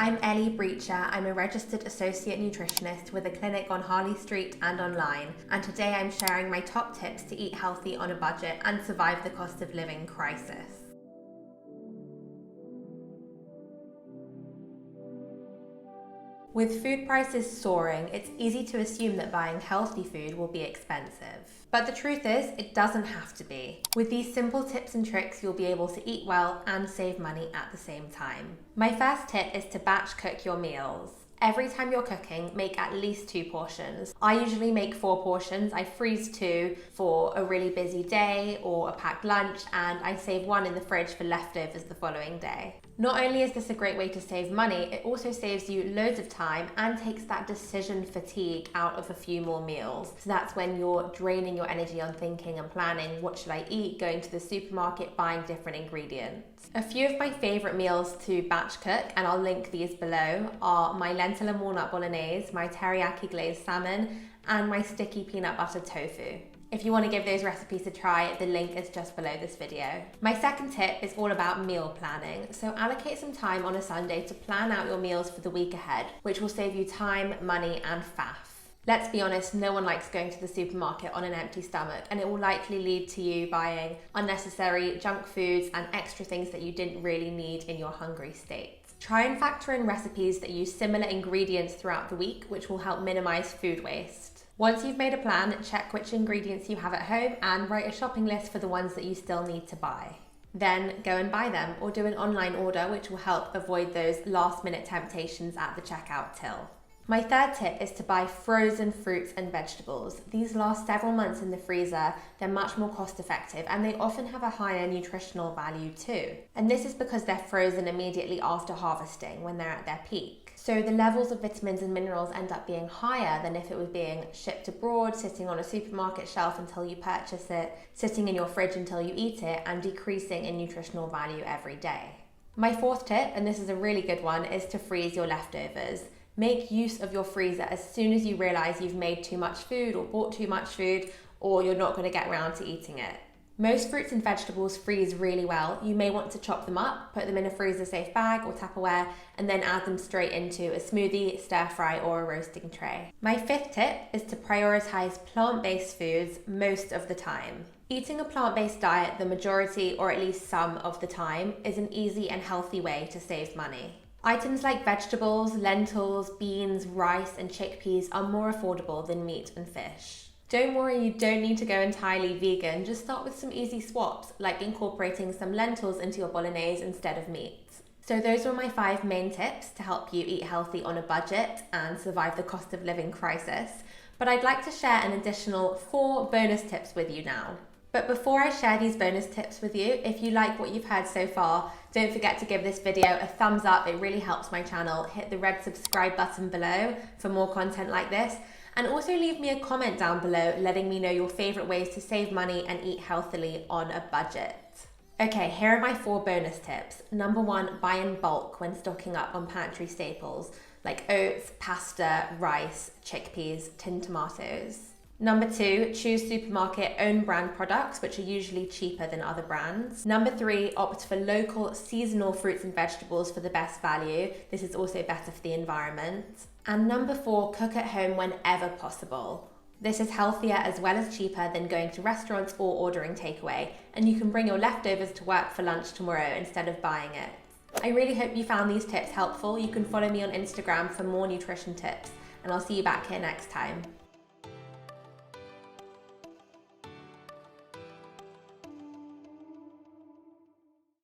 I'm Brecher. I'm a registered associate nutritionist with a clinic on Harley Street and online, and today I'm sharing my top tips to eat healthy on a budget and survive the cost of living crisis. With food prices soaring, it's easy to assume that buying healthy food will be expensive. But the truth is, it doesn't have to be. With these simple tips and tricks, you'll be able to eat well and save money at the same time. My first tip is to batch cook your meals. Every time you're cooking, make at least 2 portions. I usually make 4 portions. I freeze 2 for a really busy day or a packed lunch, and I save 1 in the fridge for leftovers the following day. Not only is this a great way to save money, it also saves you loads of time and takes that decision fatigue out of a few more meals. So that's when you're draining your energy on thinking and planning, what should I eat, going to the supermarket, buying different ingredients. A few of my favorite meals to batch cook, and I'll link these below, are my lentil and walnut bolognese, my teriyaki glazed salmon, and my sticky peanut butter tofu. If you want to give those recipes a try, the link is just below this video. My second tip is all about meal planning. So allocate some time on a Sunday to plan out your meals for the week ahead, which will save you time, money, and faff. Let's be honest, no one likes going to the supermarket on an empty stomach, and it will likely lead to you buying unnecessary junk foods and extra things that you didn't really need in your hungry state. Try and factor in recipes that use similar ingredients throughout the week, which will help minimize food waste. Once you've made a plan, check which ingredients you have at home and write a shopping list for the ones that you still need to buy. Then go and buy them, or do an online order, which will help avoid those last-minute temptations at the checkout till. My third tip is to buy frozen fruits and vegetables. These last several months in the freezer, they're much more cost effective, and they often have a higher nutritional value too. And this is because they're frozen immediately after harvesting when they're at their peak. So the levels of vitamins and minerals end up being higher than if it was being shipped abroad, sitting on a supermarket shelf until you purchase it, sitting in your fridge until you eat it, and decreasing in nutritional value every day. My fourth tip, and this is a really good one, is to freeze your leftovers. Make use of your freezer as soon as you realize you've made too much food or bought too much food, or you're not going to get around to eating it. Most fruits and vegetables freeze really well. You may want to chop them up, put them in a freezer safe bag or Tupperware, and then add them straight into a smoothie, stir fry, or a roasting tray. My fifth tip is to prioritize plant-based foods most of the time. Eating a plant-based diet the majority, or at least some of the time, is an easy and healthy way to save money. Items like vegetables, lentils, beans, rice, and chickpeas are more affordable than meat and fish. Don't worry, you don't need to go entirely vegan. Just start with some easy swaps, like incorporating some lentils into your bolognese instead of meat. So those were my 5 main tips to help you eat healthy on a budget and survive the cost of living crisis. But I'd like to share an additional 4 bonus tips with you now. But before I share these bonus tips with you, if you like what you've heard so far, don't forget to give this video a thumbs up. It really helps my channel. Hit the red subscribe button below for more content like this. And also leave me a comment down below letting me know your favorite ways to save money and eat healthily on a budget. Okay, here are my 4 bonus tips. Number 1, buy in bulk when stocking up on pantry staples like oats, pasta, rice, chickpeas, tinned tomatoes. Number 2, choose supermarket own brand products, which are usually cheaper than other brands. Number 3, opt for local seasonal fruits and vegetables for the best value. This is also better for the environment. And number 4, cook at home whenever possible. This is healthier as well as cheaper than going to restaurants or ordering takeaway, and you can bring your leftovers to work for lunch tomorrow instead of buying it. I really hope you found these tips helpful. You can follow me on Instagram for more nutrition tips, and I'll see you back here next time.